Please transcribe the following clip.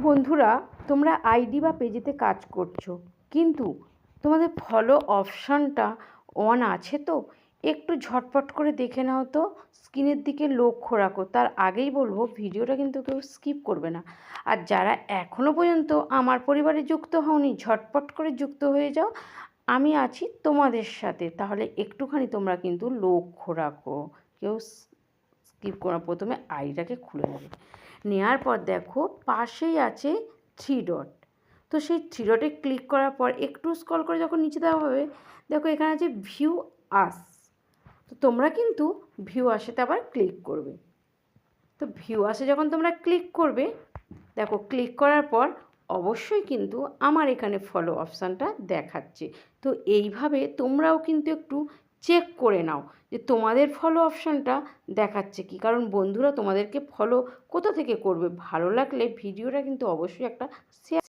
বন্ধুরা, তোমরা আইডি বা পেজেতে কাজ করছো, কিন্তু তোমাদের ফলো অপশানটা অন আছে তো? একটু ঝটপট করে দেখে নাও তো, স্ক্রিনের দিকে লক্ষ্য রাখো। তার আগেই বলবো, ভিডিওটা কিন্তু কেউ স্কিপ করবে না। আর যারা এখনও পর্যন্ত আমার পরিবারে যুক্ত হওনি, ঝটপট করে যুক্ত হয়ে যাও। আমি আছি তোমাদের সাথে। তাহলে একটুখানি তোমরা কিন্তু লক্ষ্য রাখো, কেউ স্কিপ করো। প্রথমে আইডিটাকে খুলে নেবে, নেওয়ার পর দেখো পাশেই আছে থ্রি ডট। তো সেই থ্রি ডটে ক্লিক করার পর একটু স্ক্রল করে যখন নিচে দেওয়া হবে, দেখো এখানে আছে ভিউ আস। তো তোমরা কিন্তু ভিউ আসেতে আবার ক্লিক করবে। তো ভিউ আসে যখন তোমরা ক্লিক করবে, দেখো ক্লিক করার পর অবশ্যই কিন্তু আমার এখানে ফলো অপশানটা দেখাচ্ছে। তো এইভাবে তোমরাও কিন্তু একটু চেক করে নাও যে তোমাদের ফলো অপশানটা দেখাচ্ছে কি। কারণ বন্ধুরা তোমাদেরকে ফলো কোথা থেকে করবে? ভালো লাগলে ভিডিওটা কিন্তু অবশ্যই একটা শেয়ার